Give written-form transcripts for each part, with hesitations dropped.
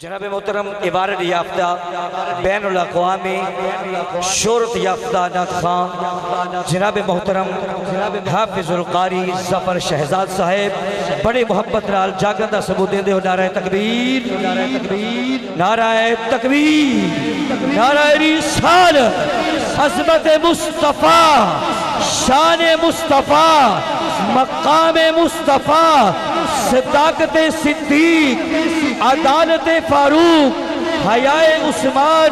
جناب محترم عبارت یافتہ بین الاقوامی شہرت یافتہ نعت خواں جناب محترم حافظ القاری ظفر شہزاد صاحب بڑی محبت نال جاگندہ ثبوت دے ہو نعرہ تکبیر نعرہ تکبیر نعرہ رسالت عظمت مصطفیٰ شان مصطفیٰ مقام مصطفیٰ صداقت صدیق عدالت فاروق حیائے عثمان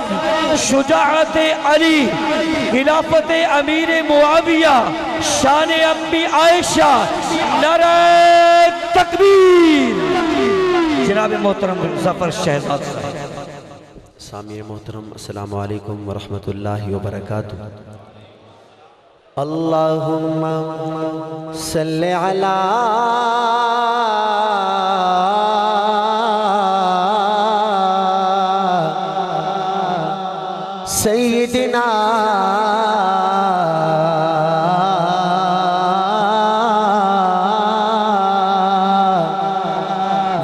شجاعت علی خلافت امیر معاویہ شان امی عائشہ نعرہ تکبیر جناب محترم ظفر شہزاد صاحب۔ سامعین محترم السلام علیکم ورحمۃ اللہ وبرکاتہ۔ اللہم صلی علی سیدنا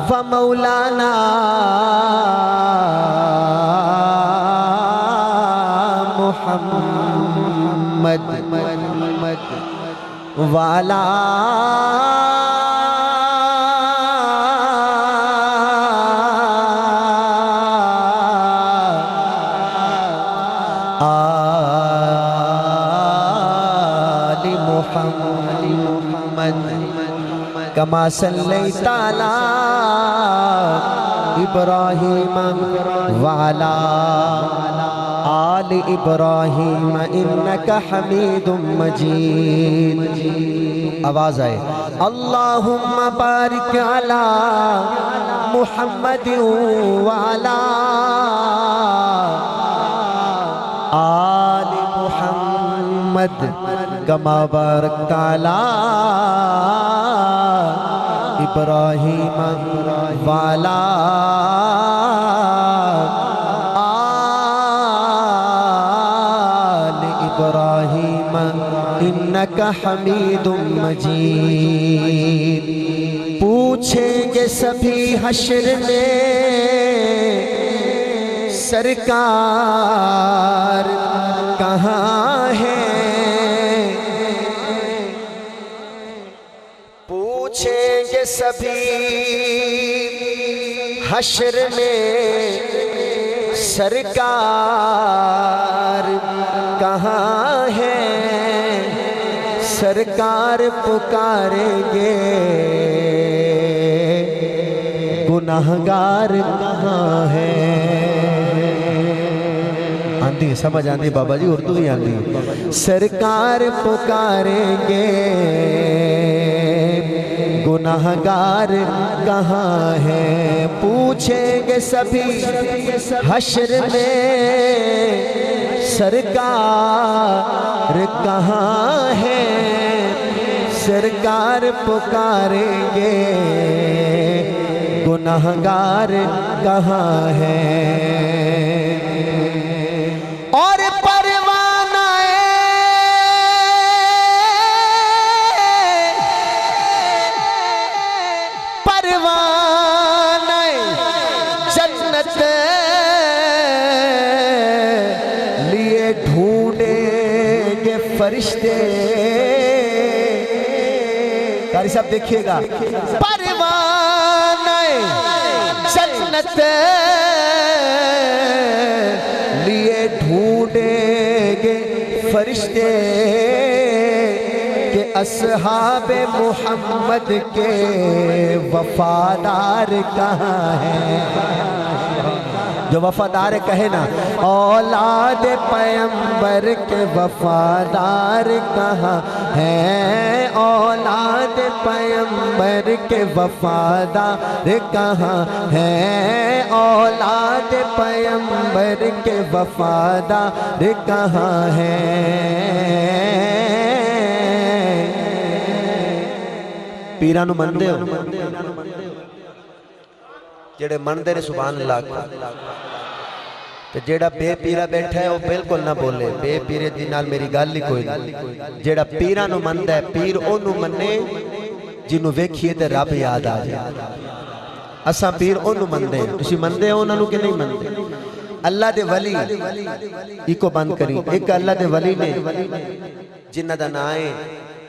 و مولانا محمد وعلا آل محمد کما صلیت علی ابراہیم وعلا آل ابراہیم انکا حمید مجید۔ آواز آئے اللہم بارک علی محمد وعلا آل محمد کما بارک علی ابراہیم وعلا ابراہیم انکا حمید مجید۔ پوچھیں گے سبھی حشر میں سرکار کہاں ہے، پوچھیں گے سبھی حشر میں سرکار کہاں ہے، سرکار پکاریں گے گناہگار کہاں ہے۔ آندھی سمجھ آندھی بابا جی اردو ہی آندھی۔ سرکار پکاریں گے گناہگار کہاں ہے، پوچھیں گے سبھی حشر میں سرکار کہاں ہے، سرکار پکاریں گے گناہگار کہاں ہے۔ اور پروانہ جنت لیے ڈھونڈیں گے فرشتے۔ قاری صاحب دیکھیے گا پروانہ جنت لیے ڈھونڈیں گے فرشتے کہ اصحاب محمد کے وفادار کہاں ہیں۔ جو وفادار کہے نا اولاد پیغمبر کے وفادار کہاں ہیں، اولاد پیغمبر کے وفادار کہاں ہیں، اولاد پیغمبر کے وفادار کہاں ہیں۔ پیران نو مندے ہو جڑے مندے نے سبحان اللہ کو، جیڑا بے پیرا بیٹھا ہے وہ بالکل نہ بولے، بے پیرے دی نال میری گل ہی کوئی نہیں۔ جیڑا پیرا نو مندہ ہے، پیر او نو منے جنہوں ویکھیے تے رب یاد آ جائے۔ اساں پیر انہوں مندے ہیں، تسی مندے ہو انہوں کہ نہیں مندے؟ اللہ دے ولی ایک بند کری، ایک اللہ دے ولی نے جنہ دا نام ہے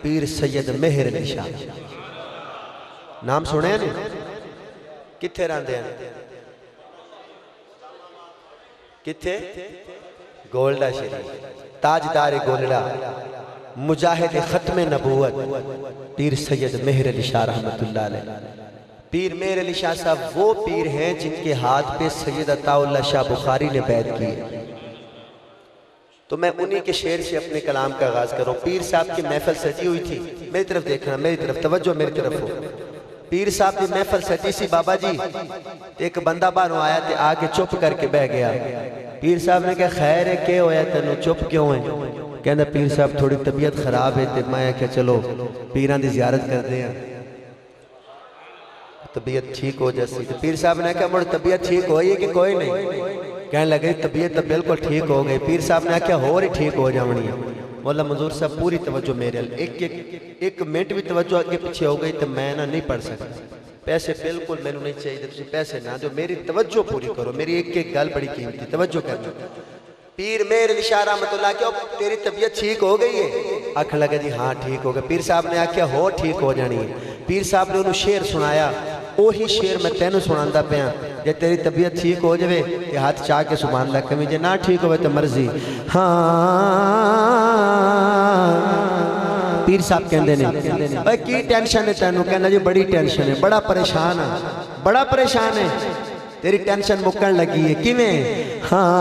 پیر سید مہر علی شاہ، نام سنے ہیں نہیں؟ کتھے راندے ہیں؟ کتھے؟ گولڈا شریف، تاجدار گولڈا، مجاہد ختم نبوت، پیر سید مہر علی شاہ رحمت اللہ علیہ۔ پیر مہر علی شاہ صاحب وہ پیر ہیں جن کے ہاتھ پہ سید عطا اللہ شاہ بخاری نے بیعت کی ہے۔ تو میں انہی کے شعر سے اپنے کلام کا آغاز کروں۔ پیر صاحب کی محفل سجی ہوئی تھی، میری طرف دیکھنا، میری طرف توجہ، میری طرف ہو۔ پیر صاحب کی محفل سجی سی بابا جی، ایک بندہ بانو آیا تھے، آگے چپ کر کے بہ گیا۔ پیر صاحب نے کہا خیر ہے کیا ہویا تنو چپ کیوں ہے؟ کہنا پیر صاحب تھوڑی طبیعت خراب ہے، میں کہا چلو پیران دی زیارت کر دیں، طبیعت ٹھیک ہو جیسی۔ تو پیر صاحب نے کہا مجھے طبیعت ٹھیک ہوئی ہے کہ کوئی نہیں؟ کہنے لگے طبیعت تو بالکل ٹھیک ہو گئی۔ پیر صاحب نے کہا ہو رہی ٹھیک ہو جاونی ہے۔ مولا منظور صاحب پوری توجہ میرے ایک منٹ بھی توجہ آگے پیچھے ہو گئی تو میں نہ نہیں پڑھ سکتا۔ پیسے بالکل میں نہیں چاہیے، تجھے پیسے نہ دو، میری توجہ پوری کرو، میری ایک ایک گل بڑی قیمتی، توجہ کرنا۔ پیر مہر علی شاہ رحمت اللہ کہ تیری طبیعت ٹھیک ہو گئی ہے؟ آنکھ لگا جی ہاں ٹھیک ہو گئی۔ پیر صاحب نے آکھیا ہو ٹھیک ہو جانی ہے۔ پیر صاحب نے انہوں شعر سنایا، وہی شعر میں تینوں سناندہ پیاں، جے تیری طبیعت ٹھیک ہو جائے کہ ہاتھ چاہ کے سبحان اللہ کمی، جے نہ ٹھیک ہوئے تو مرضی۔ ہاں پیر صاحب کہندے نے بھائی کی ٹینشن ہے تینوں؟ کہنا جی بڑی ٹینشن ہے، بڑا پریشان ہے، بڑا پریشان ہے، تیری ٹینشن مکن لگی ہے کیویں؟ ہاں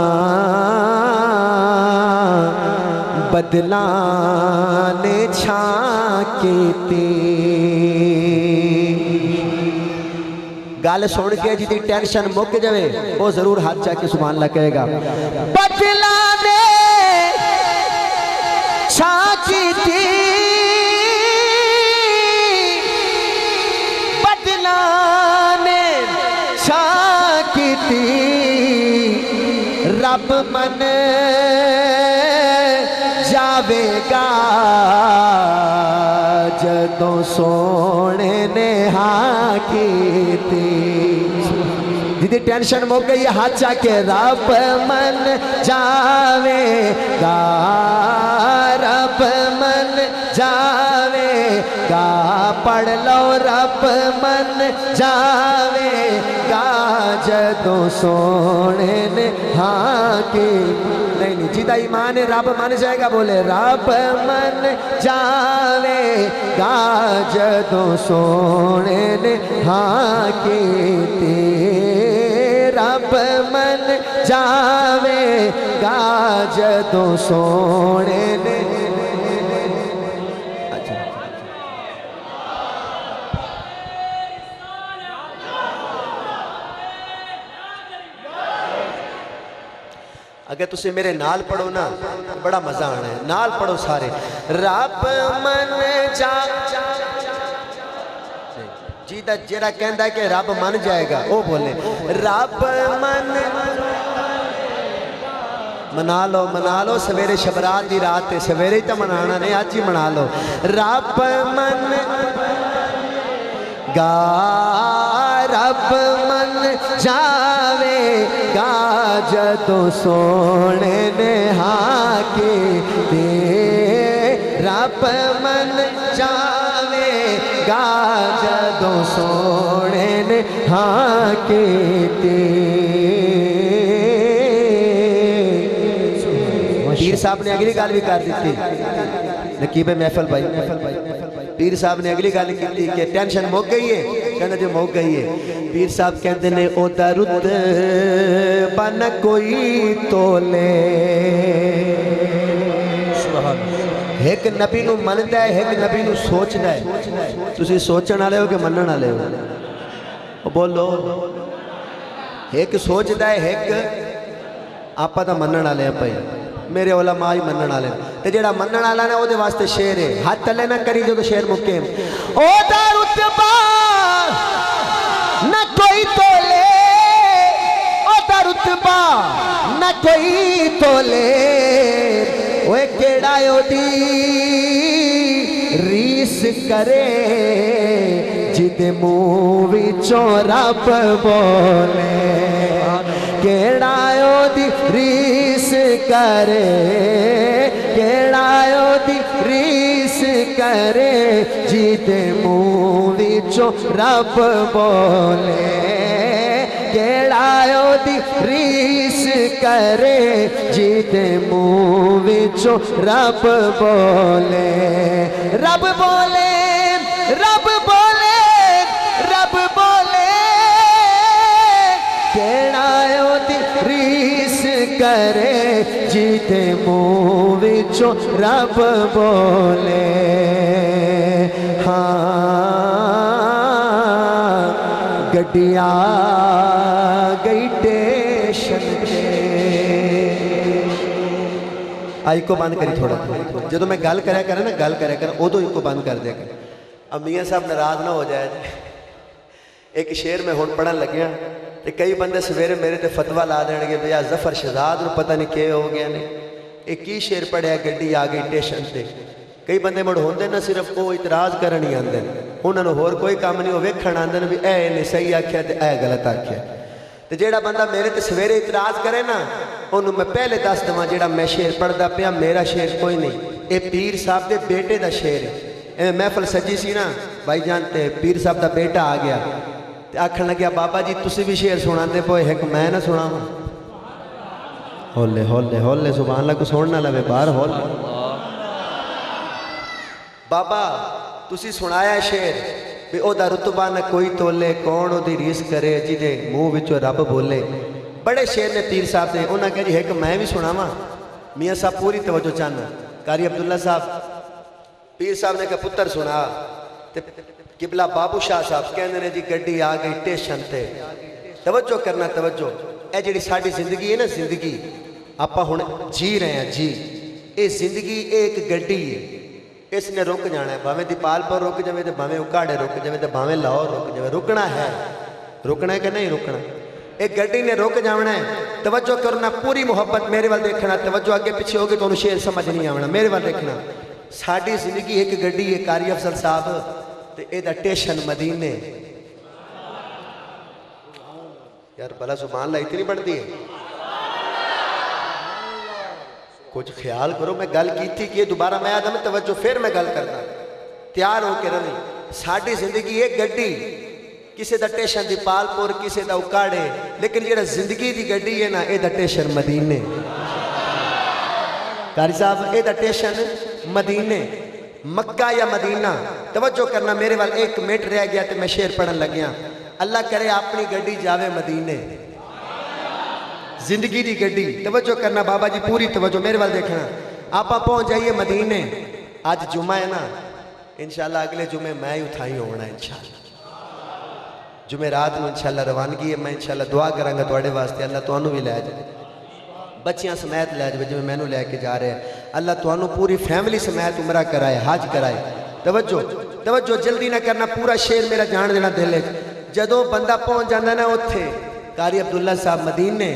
بدلانے چھانکے تے گال سوڑ کے جی دی ٹینشن مک جوے وہ ضرور ہاتھ چاہ کے سبحان اللہ کہے گا۔ بدلانے چھانکے تے بدلانے چھانکے تے رب من جاوے گا جدوں سونے نے ہاں کیتی۔ جدی ٹینشن مو گئی ہاتھ چاہ کے رب من جاوے گا، رب من جاوے گا، پڑھ لو رب من جاوے گا جدوں سونے نے ہاں کی۔ نہیں جیدہ ایمان ہے رب من جائے گا، بولے رب من جاوے گا جدوں سونے نے ہاں کیتی، رب من جاوے گا جدوں سونے نے۔ اگر تسے میرے نال پڑھو نا بڑا مزہ آنا ہے، نال پڑھو سارے۔ رب من جیدہ جیڑا کہندہ ہے کہ رب من جائے گا وہ بولے رب من منا لو سویرے شبرات دی رات تے سویرے ہی تا منانا نہیں آج ہی منا لو۔ رب من گا، رب من جاوے گا جدوں سونے نے ہاں کیتی، رب من جاوے گا جدوں سونے نے ہاں کیتی۔ پیر صاحب نے اگلی گال بھی کر دیتی، نقیب محفل بھائی، پیر صاحب نے اگلی گال کی تھی کہ ٹینشن موک گئی ہے، کہنا جو موک گئی ہے۔ پیر صاحب کہتے ہیں او درد بن کوئی تولے، ایک نبی نو مندہ ہے ایک نبی نو سوچنا ہے۔ تسی سوچن آلے ہو کہ منن آلے ہو؟ بولو ایک سوچدا ہے ایک آپا دا منن آلے ہیں پائی، میرے علماء ہی منن آلے ہیں۔ تے جیڑا منن آلے ہیں او دے واسطے شعر ہے، ہاتھ تلے نہ کری جو تو شعر مکیم۔ او دا رتبہ نہ کوئی تولے، او دا رتبہ نہ کوئی تولے، اوے کیڑا یو دی ریس کرے جد دے منہ وچوں رب بولے کیڑا او دی ریس کرے کیڑا او دی ریس کرے جی دے منہ وچوں رب بولے کیڑا او دی ریس کرے جی دے منہ وچوں رب بولے رب بولے رب بولے رب بولے کیڑا او دی ریس کرے جی دے منہ وچوں رب بولے ہاں گڈی آ گئی ٹیشن تے آئی کو بند کری تھوڑا جدو میں گل کریا کرا نا گل کریا کرا ادو ہی کو بند کر دیا کر اب میاں صاحب ناراض نہ ہو جائے ایک شعر میں ہون پڑھن لگیا تے کئی بندے سویرے میرے تے فتویٰ لا دین گے بھیا ظفر شہزاد نو پتہ نہیں کہ ہو گیا نے ایک کی شعر پڑھیا گڈی آ گئی ٹیشن تے کئی بندے مڑ ہوندے نہ صرف وہ اعتراض کرن ہی آندے انہاں نو ہور کوئی کام نہیں وہ ویکھن آندے بھی اے نے صحیح آکھیا تے اے غلط آکھیا تے جیڑا بندہ میرے تے سویرے اعتراض کرے نا انہوں میں پہلے دس دواں جیڑا میں شعر پڑھدا پیا میرا شعر کوئی نہیں اے پیر صاحب دے بیٹے دا شعر ہے اے محفل سجی سی نا بھائی جان تے پیر صاحب دا بیٹا آ گیا تے آکھن لگیا بابا جی تسی بھی شعر سناندے پوئے ایک میں نہ سناواں ہولے ہولے ہولے سبحان اللہ کو سننا لوے باہر ہولے بابا تسی سنایا شعر بھی او دا رتبہ نہ کوئی تولے کون او دی ریس کرے جی دے منہ وچوں رب بولے بڑے شعر نے پیر صاحب دے انہاں کہا جی ایک میں بھی سناواں میاں صاحب پوری توجہ چاہنا قاری عبداللہ صاحب پیر صاحب نے کہا پتر سنا تے قبلہ بابو شاہ صاحب کہنے نے جی گڈی آ گئی ٹیشن تے توجہ کرنا توجہ اے جڑی ساڈی زندگی ہے نا زندگی آپا ہن جی رہے ہیں جی اے زندگی ایک گڈی ہے اس نے رک جانا ہے بھاویں دیپال پر رک جائے تو بھاویں اکاڑے رک جائے تو بھاویں لاہور رک جائے رکنا ہے کہ نہیں رکنا ایک گڈی نے رک جانا ہے توجہ کرنا پوری محبت میرے وال دیکھنا توجہ آگے پیچھے ہوگی تو انہوں شعر سمجھ نہیں آنا میرے وال دیکھنا ساڑی زندگی ایک گڈی ہے قاری افضل صاحب تے اے دا ٹیشن مدینے یار بھلا سبحان اللہ اتنی بڑھتی ہے کچھ خیال کرو میں گل کی تھی کہ دوبارہ میں آدم توجہ پھر میں گل کرنا تیار ہو کے رہی ساڑی زندگی ایک گڈی کسی دا ٹیشن دی پال پور کسی دا اکاڑے لیکن جیڑا زندگی دی گڈی ہے نا اے دا ٹیشن مدینے قاری صاحب اے دا ٹیشن مدینے مکہ یا مدینہ توجہ کرنا میرے وال ایک منٹ رہ گیا تے میں شعر پڑھن لگیا اللہ کرے اپنی گڈی جاوے مدینے زندگی دی گڈی توجہ کرنا بابا جی پوری توجہ میرے وال دیکھنا آپا پہنچ جائیے مدینے آج جمعہ ہے نا انشاءاللہ اگلے جمعے میں ہی اٹھائی ہونا انشاءاللہ جمعہ رات میں انشاءاللہ روانگی ہے میں انشاءاللہ دعا کروں گا تواڈے واسطے اللہ تانوں بھی لے جائے بچیاں سمیت لے جائے جمعہ میں نو لے کے جا رہے ہیں اللہ تانوں پوری فیملی سمیت عمرہ کرائے حج کرائے توجہ جلدی نہ کرنا پورا شعر میرا جان دینا دل ہے جدو بندہ پہنچ جاندہ نا اتھے قاری عبداللہ صاحب مدینے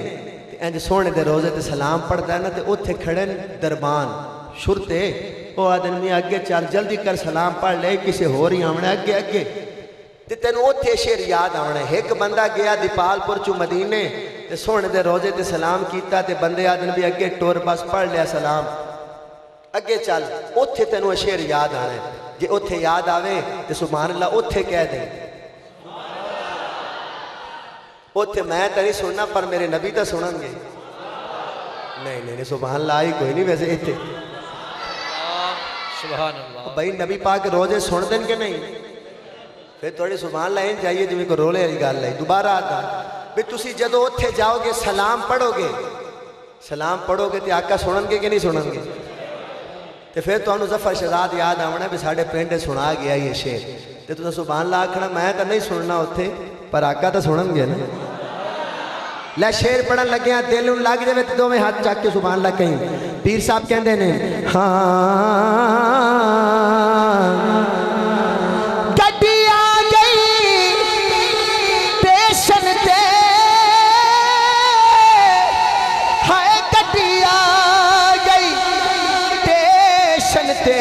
انج سونے دے روزے تے سلام پڑھتا ہے نا تے اتھے کھڑن دربان شرطے او آدمی آگے چال جلدی کر سلام پڑھ لے کسے ہو رہی آمنے اگے تے تینو اتھے شعر یاد آمنے ایک بندہ گیا دیپال پور چو مدینے تے سونے دے روزے تے سلام کیتا تے بندے آدمی اگے ٹور بس پڑھ لیا سلام اگے چال اتھے تینو شعر یاد آنے جے اتھے یاد آوے تے سبحان اللہ اتھے کہہ دیں اتھے میں تو نہیں سننا پر میرے نبی تو سنن گے نہیں سبحان اللہ آئی کوئی نہیں ویسے اتھے سبحان اللہ بھائی نبی پاک روزے سن دیں کہ نہیں پھر تھوڑی سبحان اللہ این چاہیے جو میں کو رولے علی گال لائی دوبارہ آتا بھی تسی جدو اتھے جاؤ گے سلام پڑھو گے تے آقا سنن گے کہ نہیں سنن گے تے پھر تو انہوں ظفر شہزاد یاد آونا بھی ساڑھے پینڈے سنا گیا یہ شعر تے تو سبحان اللہ آکھنا میں تو نہیں سننا اتھے پر آقا تو سنن گے نا لے شعر پڑھن لگے ہیں دل ان لگ جائے تو میں ہاتھ چاک کے سبحان اللہ کہیں پیر صاحب کہندے نے گڈی آ گئی ٹیشن تے ہائے گڈی آ گئی ٹیشن تے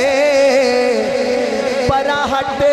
پرا ہٹے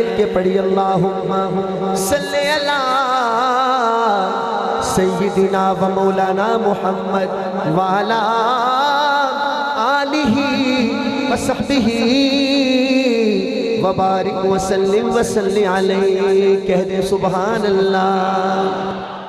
مل کے پڑھی اللہم صلی علی سیدنا و مولانا محمد وعلا آلہ و صحبہ وبارک وسلم وسلم علیہ. کہہ دے سبحان اللہ.